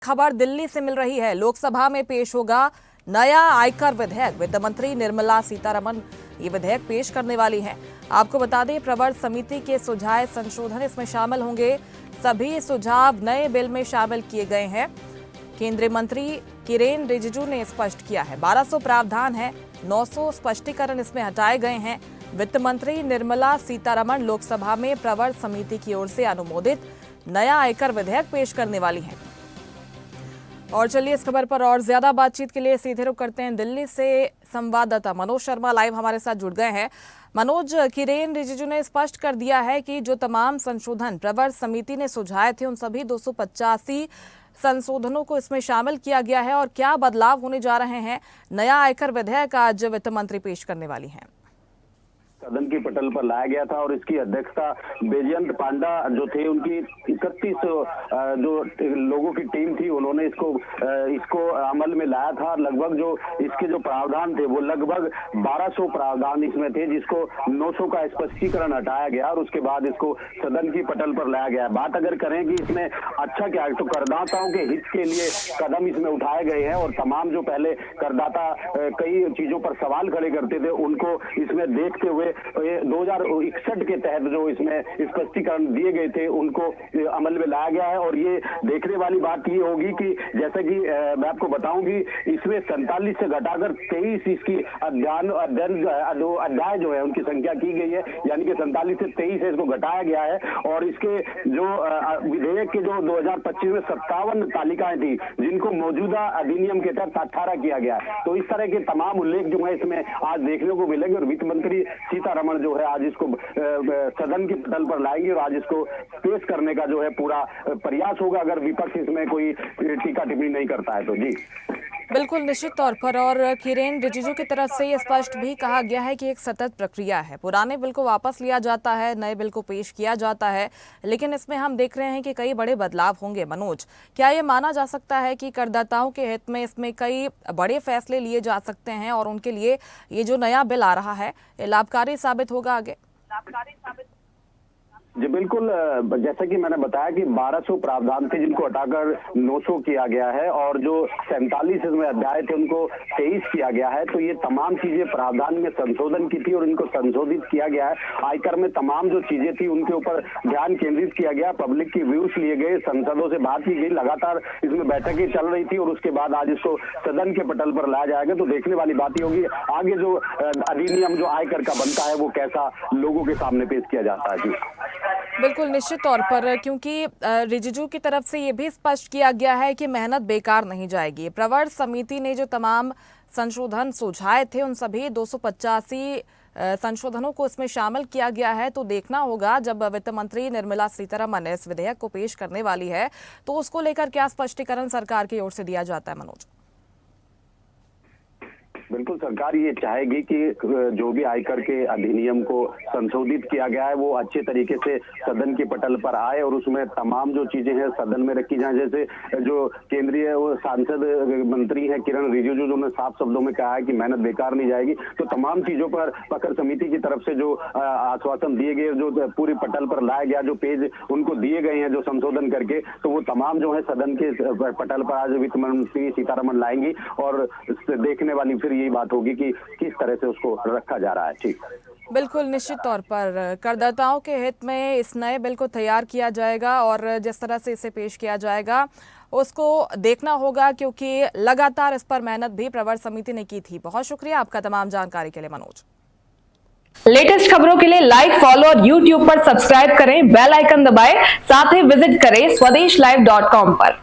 खबर दिल्ली से मिल रही है। लोकसभा में पेश होगा नया आयकर विधेयक। वित्त मंत्री निर्मला सीतारमण ये विधेयक पेश करने वाली हैं। आपको बता दें, प्रवर समिति के सुझाए संशोधन इसमें शामिल होंगे। सभी सुझाव नए बिल में शामिल किए गए हैं। केंद्रीय मंत्री किरेन रिजिजू ने स्पष्ट किया है 1200 प्रावधान है, 900 स्पष्टीकरण इसमें हटाए गए हैं। वित्त मंत्री निर्मला सीतारमण लोकसभा में प्रवर समिति की ओर से अनुमोदित नया आयकर विधेयक पेश करने वाली हैं। और चलिए इस खबर पर और ज्यादा बातचीत के लिए सीधे रुख करते हैं। दिल्ली से संवाददाता मनोज शर्मा लाइव हमारे साथ जुड़ गए हैं। मनोज, किरेन रिजिजू ने स्पष्ट कर दिया है कि जो तमाम संशोधन प्रवर समिति ने सुझाए थे उन सभी 285 संशोधनों को इसमें शामिल किया गया है। और क्या बदलाव होने जा रहे हैं? नया आयकर विधेयक आज वित्त मंत्री पेश करने वाली हैं। सदन की पटल पर लाया गया था और इसकी अध्यक्षता बैजयंत पांडा जो थे, उनकी 31 जो लोगों की टीम थी, उन्होंने इसको अमल में लाया था। लगभग जो इसके जो प्रावधान थे वो लगभग 1200 प्रावधान इसमें थे, जिसको 900 का स्पष्टीकरण हटाया गया और उसके बाद इसको सदन की पटल पर लाया गया। बात अगर करें कि इसमें अच्छा क्या है, तो करदाताओं के हित के लिए कदम इसमें उठाए गए हैं और तमाम जो पहले करदाता कई चीजों पर सवाल खड़े करते थे उनको इसमें देखते हुए 2061 के तहत जो इसमें स्पष्टीकरण दिए गए थे उनको अमल में लाया गया है। और ये देखने वाली बात ये होगी कि जैसे कि मैं आपको बताऊं कि इसमें 47 से घटाकर 23 इसकी अध्याय जो है उनकी संख्या की गई है, यानी कि 47 से 23 है, इसको घटाया गया है। और इसके जो विधेयक के जो 2025 में 57 तालिकाएं थी जिनको मौजूदा अधिनियम के तहत 18 किया गया है। तो इस तरह के तमाम उल्लेख जो है इसमें आज देखने को मिलेंगे और वित्त मंत्री सीतारमण जो है आज इसको सदन की पटल पर लाएंगे और आज इसको पेश करने का जो है पूरा प्रयास होगा, अगर विपक्ष इसमें कोई टीका टिप्पणी नहीं करता है तो। जी बिल्कुल, निश्चित तौर पर। और किरेन रिजिजू की तरफ से ये स्पष्ट भी कहा गया है कि एक सतत प्रक्रिया है। पुराने बिल को वापस लिया जाता है, नए बिल को पेश किया जाता है, लेकिन इसमें हम देख रहे हैं कि कई बड़े बदलाव होंगे। मनोज, क्या ये माना जा सकता है कि करदाताओं के हित में इसमें कई बड़े फैसले लिए जा सकते हैं और उनके लिए ये जो नया बिल आ रहा है ये लाभकारी साबित होगा आगे? जी बिल्कुल, जैसा कि मैंने बताया कि 1200 प्रावधान थे जिनको हटाकर 900 किया गया है और जो 47 इसमें अध्याय थे उनको 23 किया गया है। तो ये तमाम चीजें प्रावधान में संशोधन की थी और इनको संशोधित किया गया है। आयकर में तमाम जो चीजें थी उनके ऊपर ध्यान केंद्रित किया गया, पब्लिक की व्यूज लिए गए, सांसदों से बात की गई, लगातार इसमें बैठकें चल रही थी और उसके बाद आज इसको सदन के पटल पर लाया जाएगा। तो देखने वाली बात ही होगी आगे जो अधिनियम जो आयकर का बनता है वो कैसा लोगों के सामने पेश किया जाता है। जी बिल्कुल, निश्चित तौर पर, क्योंकि रिजिजू की तरफ से ये भी स्पष्ट किया गया है कि मेहनत बेकार नहीं जाएगी। प्रवर समिति ने जो तमाम संशोधन सुझाए थे उन सभी 285 संशोधनों को इसमें शामिल किया गया है। तो देखना होगा जब वित्त मंत्री निर्मला सीतारमण इस विधेयक को पेश करने वाली है तो उसको लेकर क्या स्पष्टीकरण सरकार की ओर से दिया जाता है। मनोज, बिल्कुल, सरकार ये चाहेगी कि जो भी आयकर के अधिनियम को संशोधित किया गया है वो अच्छे तरीके से सदन की पटल पर आए और उसमें तमाम जो चीजें हैं सदन में रखी जाएं। जैसे जो केंद्रीय सांसद मंत्री हैं किरेन रिजिजू, जिन्होंने साफ शब्दों में कहा है कि मेहनत बेकार नहीं जाएगी। तो तमाम चीजों पर प्रवर समिति की तरफ से जो आश्वासन दिए गए, जो पूरी पटल पर लाया गया, जो पेज उनको दिए गए हैं जो संशोधन करके, तो वो तमाम जो है सदन के पटल पर आज वित्त मंत्री सीतारमण लाएंगी और देखने वाली फिर यही बात होगी कि किस तरह से उसको रखा जा रहा है। ठीक, बिल्कुल, निश्चित तौर पर करदाताओं के हित में इस नए बिल को तैयार किया जाएगा और जिस तरह से इसे पेश किया जाएगा उसको देखना होगा, क्योंकि लगातार इस पर मेहनत भी प्रवर समिति ने की थी। बहुत शुक्रिया आपका तमाम जानकारी के लिए मनोज। लेटेस्ट खबरों के लिए लाइक, फॉलो और YouTube पर सब्सक्राइब करें, बेल आइकन दबाएं, साथ ही विजिट करें swedeshlive.com पर।